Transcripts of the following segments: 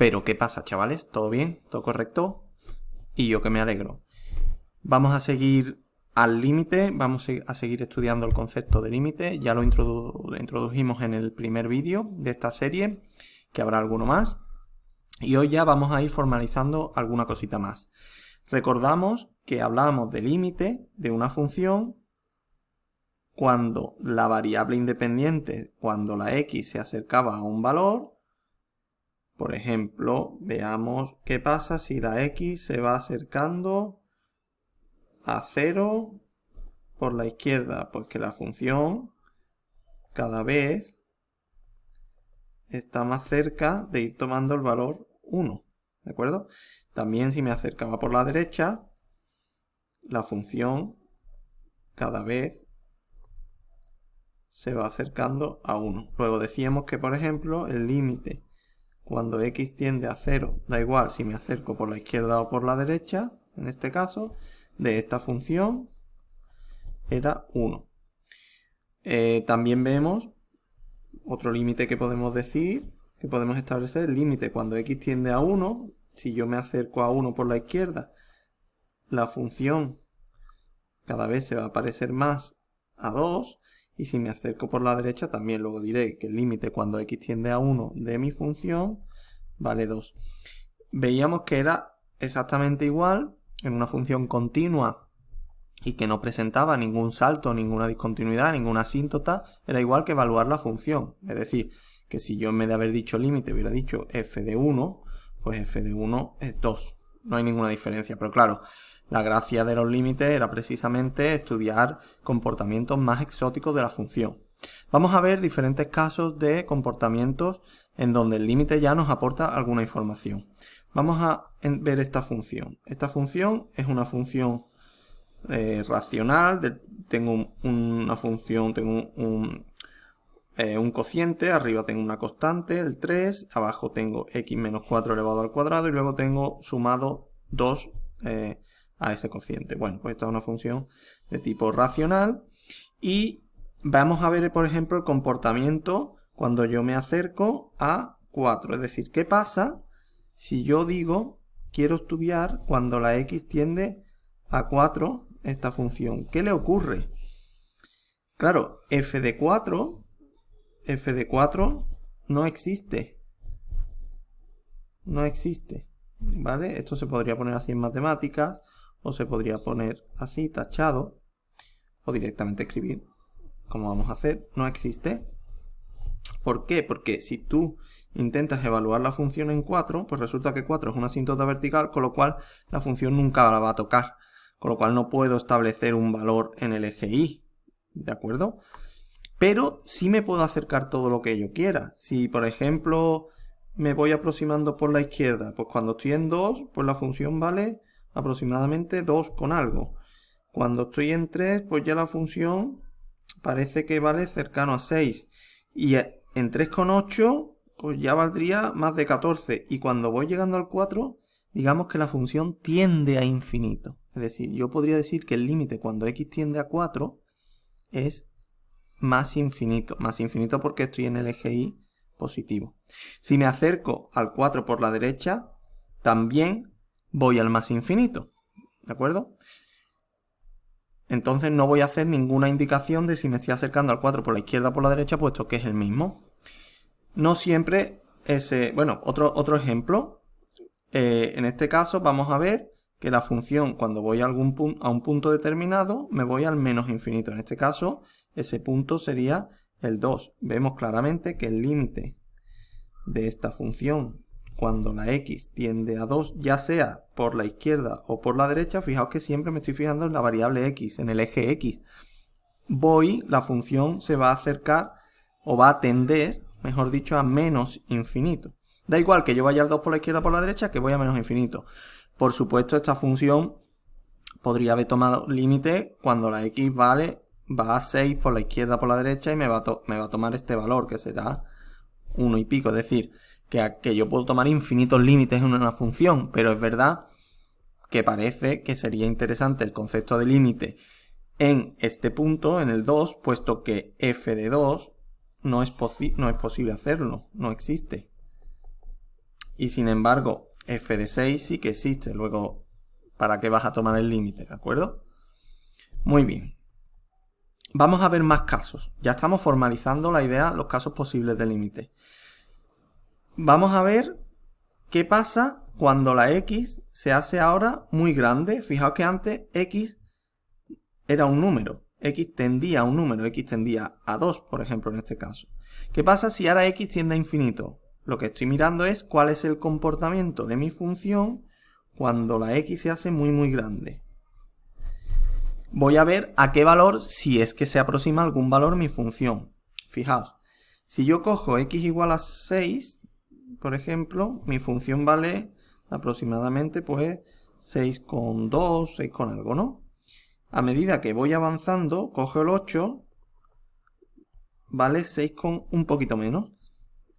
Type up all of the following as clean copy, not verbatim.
Pero, ¿qué pasa, chavales? ¿Todo bien? ¿Todo correcto? Y yo que me alegro. Vamos a seguir al límite, vamos a seguir estudiando el concepto de límite. Ya lo introdujimos en el primer vídeo de esta serie, que habrá alguno más. Y hoy ya vamos a ir formalizando alguna cosita más. Recordamos que hablábamos de límite de una función cuando la variable independiente, cuando la x se acercaba a un valor. Por ejemplo, veamos qué pasa si la x se va acercando a 0 por la izquierda. Pues que la función cada vez está más cerca de ir tomando el valor 1. ¿De acuerdo? También si me acercaba por la derecha, la función cada vez se va acercando a 1. Luego decíamos que, por ejemplo, el límite cuando x tiende a 0, da igual si me acerco por la izquierda o por la derecha, en este caso, de esta función era 1. También vemos otro límite que podemos decir, que podemos establecer, el límite cuando x tiende a 1, si yo me acerco a 1 por la izquierda, la función cada vez se va a parecer más a 2, y si me acerco por la derecha también. Luego diré que el límite cuando x tiende a 1 de mi función vale 2. Veíamos que era exactamente igual en una función continua y que no presentaba ningún salto, ninguna discontinuidad, ninguna asíntota. Era igual que evaluar la función. Es decir, que si yo en vez de haber dicho límite hubiera dicho f de 1, pues f de 1 es 2. No hay ninguna diferencia, pero claro, la gracia de los límites era precisamente estudiar comportamientos más exóticos de la función. Vamos a ver diferentes casos de comportamientos en donde el límite ya nos aporta alguna información. Vamos a ver esta función. Esta función es una función racional. Tengo una función, tengo un cociente, arriba tengo una constante, el 3, abajo tengo x menos 4 elevado al cuadrado y luego tengo sumado 2 a ese cociente. Bueno, pues esta es una función de tipo racional y vamos a ver, por ejemplo, el comportamiento cuando yo me acerco a 4. Es decir, ¿qué pasa si yo digo quiero estudiar cuando la x tiende a 4 esta función? ¿Qué le ocurre? Claro, f de 4 no existe. No existe. ¿Vale? Esto se podría poner así en matemáticas, o se podría poner así, tachado, o directamente escribir, como vamos a hacer, no existe. ¿Por qué? Porque si tú intentas evaluar la función en 4, pues resulta que 4 es una asíntota vertical, con lo cual la función nunca la va a tocar, con lo cual no puedo establecer un valor en el eje Y, ¿de acuerdo? Pero sí me puedo acercar todo lo que yo quiera. Si, por ejemplo, me voy aproximando por la izquierda, pues cuando estoy en 2, pues la función vale aproximadamente 2 con algo. Cuando estoy en 3, pues ya la función parece que vale cercano a 6. Y en 3,8, pues ya valdría más de 14. Y cuando voy llegando al 4, digamos que la función tiende a infinito. Es decir, yo podría decir que el límite cuando x tiende a 4 es más infinito. Más infinito porque estoy en el eje Y positivo. Si me acerco al 4 por la derecha, también voy al más infinito. ¿De acuerdo? Entonces no voy a hacer ninguna indicación de si me estoy acercando al 4 por la izquierda o por la derecha, puesto que es el mismo. No siempre ese... Bueno, otro ejemplo. En este caso vamos a ver que la función, cuando voy a un punto determinado, me voy al menos infinito. En este caso, ese punto sería el 2. Vemos claramente que el límite de esta función cuando la x tiende a 2, ya sea por la izquierda o por la derecha, fijaos que siempre me estoy fijando en la variable x, en el eje x. La función se va a acercar o va a tender, mejor dicho, a menos infinito. Da igual que yo vaya al 2 por la izquierda o por la derecha, que voy a menos infinito. Por supuesto, esta función podría haber tomado límite cuando la x va a 6 por la izquierda o por la derecha y me va a tomar este valor, que será 1 y pico. Es decir, que yo puedo tomar infinitos límites en una función, pero es verdad que parece que sería interesante el concepto de límite en este punto, en el 2, puesto que f de 2 no es posible hacerlo, no existe. Y sin embargo, f de 6 sí que existe. Luego, ¿para qué vas a tomar el límite? ¿De acuerdo? Muy bien. Vamos a ver más casos. Ya estamos formalizando la idea, los casos posibles de límite. Vamos a ver qué pasa cuando la x se hace ahora muy grande. Fijaos que antes x era un número. X tendía a un número. X tendía a 2, por ejemplo, en este caso. ¿Qué pasa si ahora x tiende a infinito? Lo que estoy mirando es cuál es el comportamiento de mi función cuando la x se hace muy grande. Voy a ver a qué valor, si es que se aproxima a algún valor mi función. Fijaos, si yo cojo x igual a 6, por ejemplo, mi función vale aproximadamente pues 6,2, 6 con algo, ¿no? A medida que voy avanzando, cojo el 8, vale 6 con un poquito menos.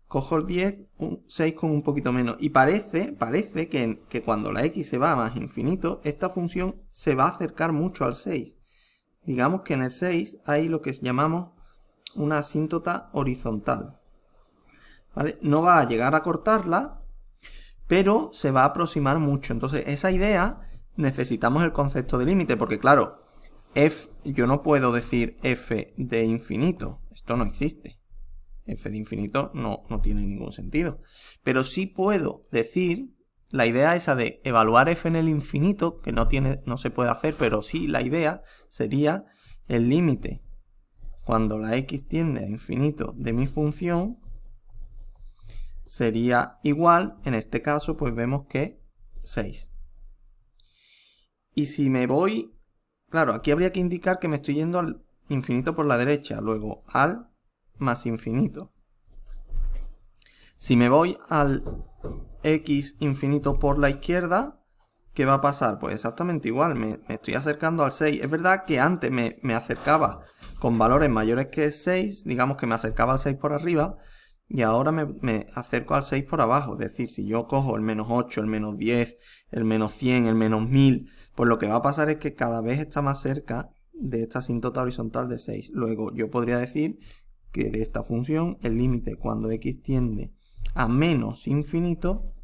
Cojo el 10, 6 con un poquito menos. Y parece que cuando la x se va a más infinito, esta función se va a acercar mucho al 6. Digamos que en el 6 hay lo que llamamos una asíntota horizontal. ¿Vale? No va a llegar a cortarla, pero se va a aproximar mucho. Entonces, esa idea necesitamos el concepto de límite, porque claro, yo no puedo decir f de infinito. Esto no existe. F de infinito no tiene ningún sentido. Pero sí puedo decir la idea esa de evaluar f en el infinito, que no se puede hacer, pero sí la idea sería el límite cuando la x tiende a infinito de mi función sería igual, en este caso pues vemos que 6. Y si me voy, claro, aquí habría que indicar que me estoy yendo al infinito por la derecha, luego al más infinito. Si me voy al x infinito por la izquierda, ¿qué va a pasar? Pues exactamente igual, me estoy acercando al 6. Es verdad que antes me acercaba con valores mayores que 6, digamos que me acercaba al 6 por arriba, y ahora me acerco al 6 por abajo. Es decir, si yo cojo el menos 8, el menos 10, el menos 100, el menos 1000, pues lo que va a pasar es que cada vez está más cerca de esta asíntota horizontal de 6. Luego yo podría decir que de esta función el límite cuando x tiende a menos infinito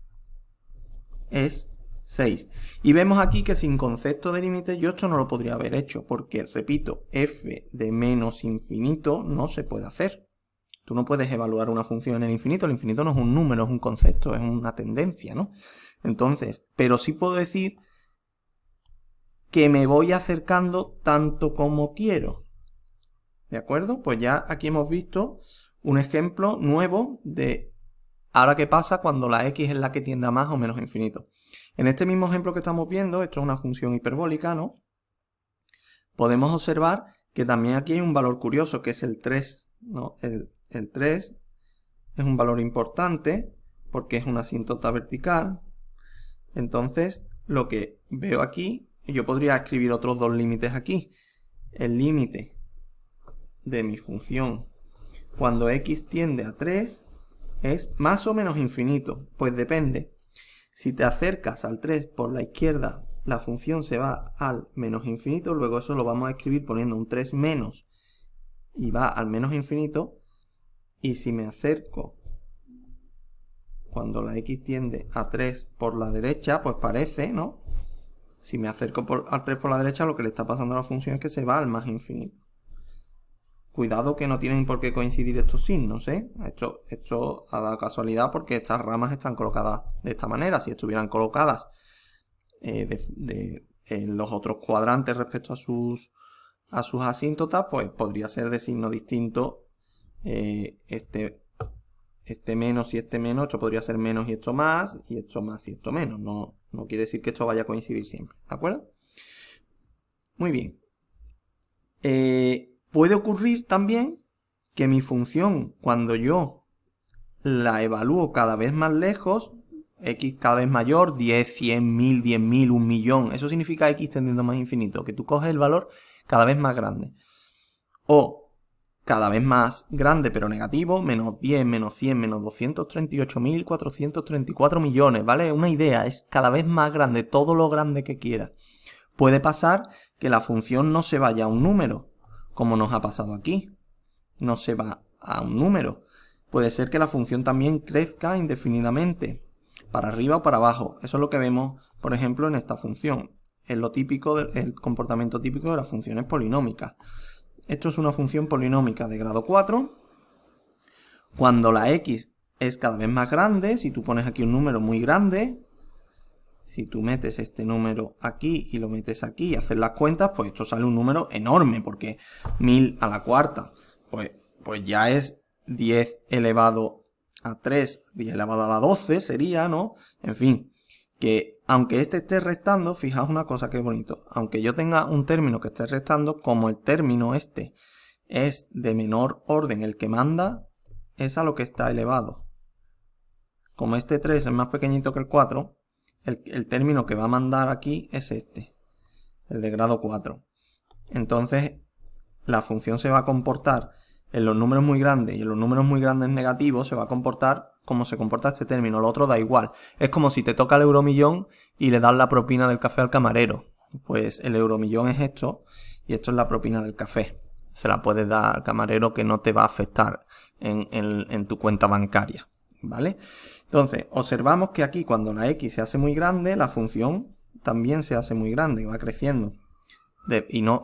es 6. Y vemos aquí que sin concepto de límite yo esto no lo podría haber hecho, porque, repito, f de menos infinito no se puede hacer. Tú no puedes evaluar una función en el infinito no es un número, es un concepto, es una tendencia, ¿no? Entonces, pero sí puedo decir que me voy acercando tanto como quiero. ¿De acuerdo? Pues ya aquí hemos visto un ejemplo nuevo de ahora qué pasa cuando la x es la que tiende a más o menos infinito. En este mismo ejemplo que estamos viendo, esto es una función hiperbólica, ¿no? Podemos observar que también aquí hay un valor curioso, que es el 3, ¿no? El 3 es un valor importante porque es una asíntota vertical. Entonces, lo que veo aquí, yo podría escribir otros dos límites aquí. El límite de mi función cuando x tiende a 3 es más o menos infinito. Pues depende. Si te acercas al 3 por la izquierda, la función se va al menos infinito. Luego eso lo vamos a escribir poniendo un 3 menos y va al menos infinito. Y si me acerco cuando la x tiende a 3 por la derecha, pues parece, ¿no? Si me acerco al 3 por la derecha, lo que le está pasando a la función es que se va al más infinito. Cuidado que no tienen por qué coincidir estos signos, ¿eh? Esto ha dado casualidad porque estas ramas están colocadas de esta manera. Si estuvieran colocadas en los otros cuadrantes respecto a sus asíntotas, pues podría ser de signo distinto este menos y este menos. Esto podría ser menos y esto más y esto menos. No quiere decir que esto vaya a coincidir siempre, ¿de acuerdo? Muy bien. Puede ocurrir también que mi función, cuando yo la evalúo cada vez más lejos, x cada vez mayor, 10, 100, 1000, 10.000, 1.000.000, eso significa x tendiendo a más infinito, que tú coges el valor cada vez más grande. O cada vez más grande pero negativo, menos 10, menos 100, menos 238.434 millones, ¿vale? Una idea, es cada vez más grande, todo lo grande que quiera. Puede pasar que la función no se vaya a un número, como nos ha pasado aquí. No se va a un número. Puede ser que la función también crezca indefinidamente. para arriba o para abajo. Eso es lo que vemos, por ejemplo, en esta función. Es lo típico, el comportamiento típico de las funciones polinómicas. Esto es una función polinómica de grado 4. Cuando la x es cada vez más grande, si tú pones aquí un número muy grande, si tú metes este número aquí y lo metes aquí y haces las cuentas, pues esto sale un número enorme, porque 1000 a la cuarta, pues ya es 10 elevado a 3, 10 elevado a la 12 sería, ¿no? En fin, que aunque este esté restando, fijaos una cosa que es bonito, aunque yo tenga un término que esté restando, como el término este es de menor orden, el que manda es a lo que está elevado. Como este 3 es más pequeñito que el 4, el término que va a mandar aquí es este, el de grado 4. Entonces, la función se va a comportar en los números muy grandes y en los números muy grandes negativos se va a comportar como se comporta este término. Lo otro da igual. Es como si te toca el euromillón y le das la propina del café al camarero. Pues el euromillón es esto y esto es la propina del café. Se la puedes dar al camarero, que no te va a afectar en tu cuenta bancaria, ¿vale? Entonces, observamos que aquí cuando la x se hace muy grande, la función también se hace muy grande, va creciendo. No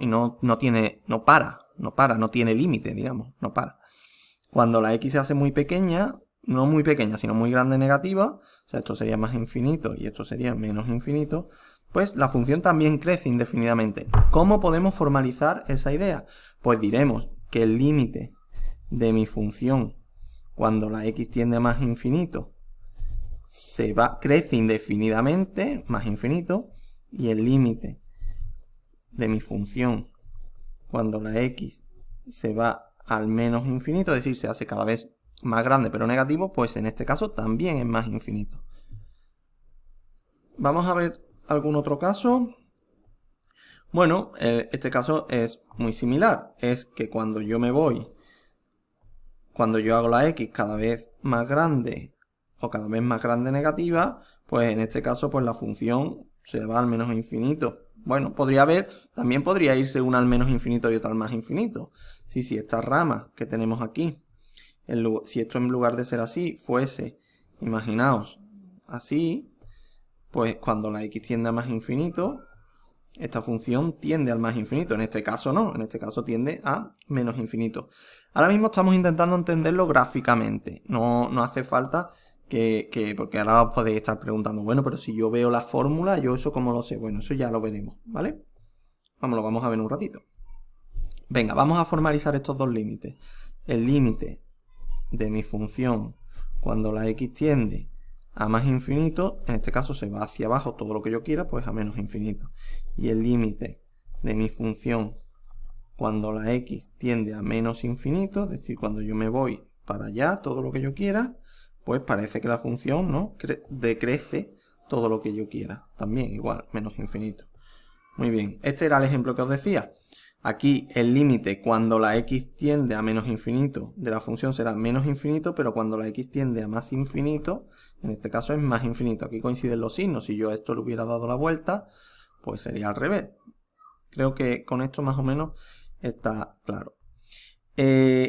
tiene límite, digamos, no para. Cuando la x se hace muy pequeña, no muy pequeña, sino muy grande negativa, o sea, esto sería más infinito y esto sería menos infinito, pues la función también crece indefinidamente. ¿Cómo podemos formalizar esa idea? Pues diremos que el límite de mi función cuando la x tiende a más infinito crece indefinidamente, más infinito, y el límite de mi función cuando la x se va al menos infinito, es decir, se hace cada vez más grande pero negativo, pues en este caso también es más infinito. Vamos a ver algún otro caso. Bueno, este caso es muy similar. Es que cuando yo hago la x cada vez más grande o cada vez más grande negativa, pues en este caso pues la función se va al menos infinito. Bueno, también podría irse una al menos infinito y otra al más infinito. Si esta rama que tenemos aquí, si esto en lugar de ser así fuese, imaginaos, así, pues cuando la x tiende a más infinito, esta función tiende al más infinito. En este caso no, en este caso tiende a menos infinito. Ahora mismo estamos intentando entenderlo gráficamente. No hace falta porque ahora os podéis estar preguntando, bueno, pero si yo veo la fórmula, ¿yo eso cómo lo sé? Bueno, eso ya lo veremos, ¿vale? Lo vamos a ver un ratito. Venga, vamos a formalizar estos dos límites. El límite de mi función cuando la x tiende a más infinito, en este caso se va hacia abajo todo lo que yo quiera, pues a menos infinito. Y el límite de mi función cuando la x tiende a menos infinito, es decir, cuando yo me voy para allá, todo lo que yo quiera, pues parece que la función, ¿no?, decrece todo lo que yo quiera. También igual, menos infinito. Muy bien, este era el ejemplo que os decía. Aquí el límite cuando la x tiende a menos infinito de la función será menos infinito, pero cuando la x tiende a más infinito, en este caso es más infinito. Aquí coinciden los signos. Si yo a esto le hubiera dado la vuelta, pues sería al revés. Creo que con esto más o menos está claro.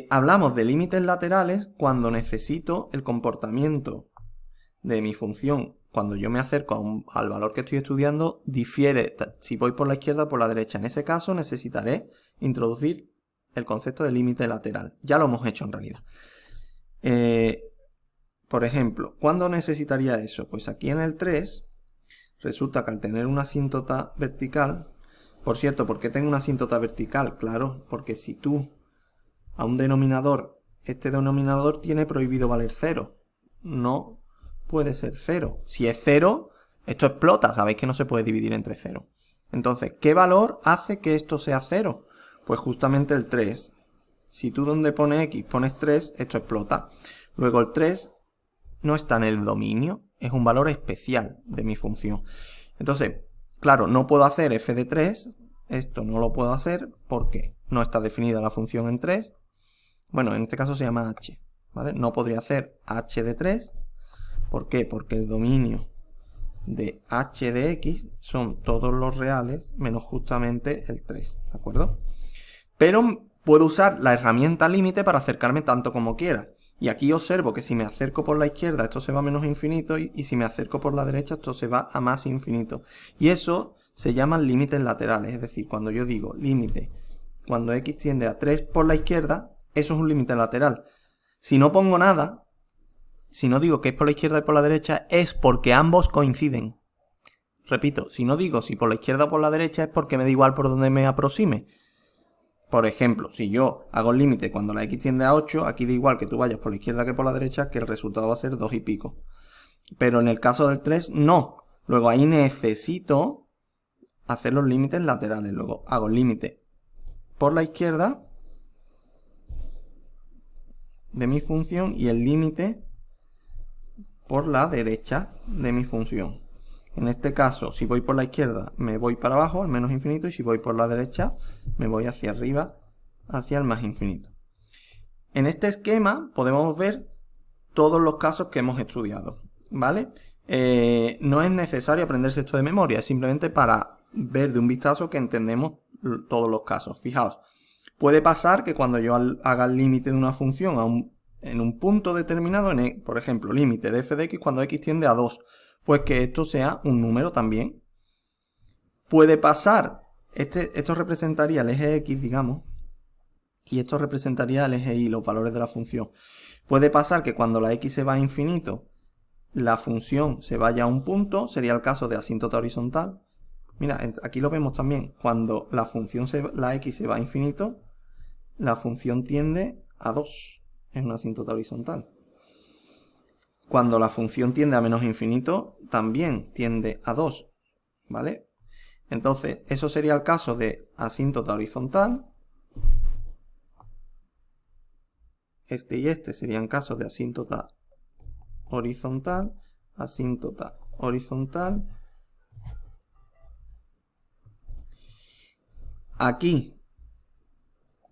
Hablamos de límites laterales cuando necesito el comportamiento de mi función. Cuando yo me acerco al valor que estoy estudiando, difiere si voy por la izquierda o por la derecha. En ese caso necesitaré introducir el concepto de límite lateral. Ya lo hemos hecho en realidad. Por ejemplo, ¿cuándo necesitaría eso? Pues aquí en el 3, resulta que al tener una asíntota vertical, por cierto, ¿por qué tengo una asíntota vertical? Claro, porque si tú a un denominador, este denominador tiene prohibido valer 0. No puede ser 0. Si es 0, esto explota. Sabéis que no se puede dividir entre 0. Entonces, ¿qué valor hace que esto sea 0? Pues justamente el 3. Si tú donde pone x pones 3, esto explota. Luego el 3 no está en el dominio, es un valor especial de mi función. Entonces, claro, no puedo hacer f de 3. Esto no lo puedo hacer porque no está definida la función en 3. Bueno, en este caso se llama h, ¿vale? No podría hacer h de 3. ¿Por qué? Porque el dominio de h de x son todos los reales menos justamente el 3, ¿de acuerdo? Pero puedo usar la herramienta límite para acercarme tanto como quiera. Y aquí observo que si me acerco por la izquierda esto se va a menos infinito y si me acerco por la derecha esto se va a más infinito. Y eso se llaman límites laterales, es decir, cuando yo digo límite, cuando x tiende a 3 por la izquierda, eso es un límite lateral. Si no pongo nada, si no digo que es por la izquierda y por la derecha, es porque ambos coinciden. Repito, si no digo si por la izquierda o por la derecha es porque me da igual por donde me aproxime. Por ejemplo, si yo hago el límite cuando la x tiende a 8, aquí da igual que tú vayas por la izquierda que por la derecha, que el resultado va a ser 2 y pico. Pero en el caso del 3, no. Luego ahí necesito hacer los límites laterales. Luego hago el límite por la izquierda de mi función y el límite por la derecha de mi función. En este caso, si voy por la izquierda, me voy para abajo, al menos infinito, y si voy por la derecha, me voy hacia arriba, hacia el más infinito. En este esquema podemos ver todos los casos que hemos estudiado, ¿vale? No es necesario aprenderse esto de memoria, es simplemente para ver de un vistazo que entendemos todos los casos. Fijaos, puede pasar que cuando yo haga el límite de una función en un punto determinado, por ejemplo, límite de f de x cuando x tiende a 2, pues que esto sea un número también. Puede pasar, esto representaría el eje x, digamos, y esto representaría el eje y, los valores de la función. Puede pasar que cuando la x se va a infinito, la función se vaya a un punto, sería el caso de asíntota horizontal. Mira, aquí lo vemos también, cuando la x se va a infinito, la función tiende a 2, es una asíntota horizontal. Cuando la función tiende a menos infinito, también tiende a 2, ¿vale? Entonces, eso sería el caso de asíntota horizontal. Este y este serían casos de asíntota horizontal, asíntota horizontal. Aquí,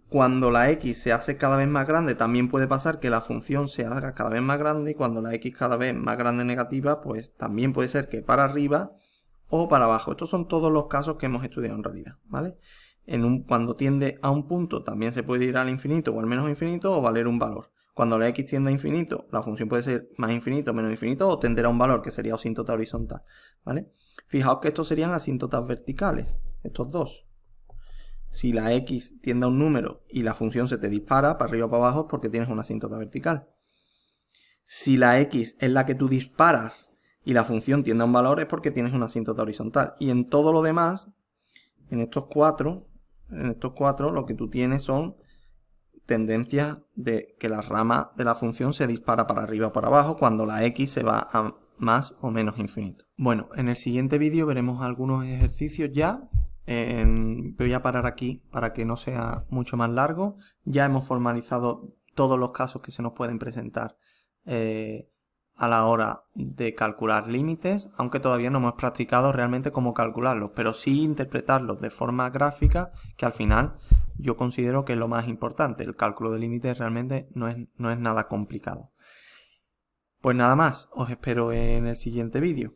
cuando la x se hace cada vez más grande, también puede pasar que la función se haga cada vez más grande, y cuando la x cada vez más grande negativa, pues también puede ser que para arriba o para abajo. Estos son todos los casos que hemos estudiado en realidad, ¿vale? Cuando tiende a un punto también se puede ir al infinito o al menos infinito o valer un valor. Cuando la x tiende a infinito, la función puede ser más infinito o menos infinito o tender a un valor que sería asíntota horizontal, ¿vale? Fijaos que estos serían asíntotas verticales, estos dos. Si la x tiende a un número y la función se te dispara para arriba o para abajo es porque tienes una asíntota vertical. Si la x es la que tú disparas y la función tiende a un valor es porque tienes una asíntota horizontal. Y en todo lo demás, en estos cuatro lo que tú tienes son tendencias de que la rama de la función se dispara para arriba o para abajo cuando la x se va a más o menos infinito. Bueno, en el siguiente vídeo veremos algunos ejercicios ya. Voy a parar aquí para que no sea mucho más largo. Ya hemos formalizado todos los casos que se nos pueden presentar a la hora de calcular límites, aunque todavía no hemos practicado realmente cómo calcularlos, pero sí interpretarlos de forma gráfica, que al final yo considero que es lo más importante. El cálculo de límites realmente no es nada complicado. Pues nada más, os espero en el siguiente vídeo.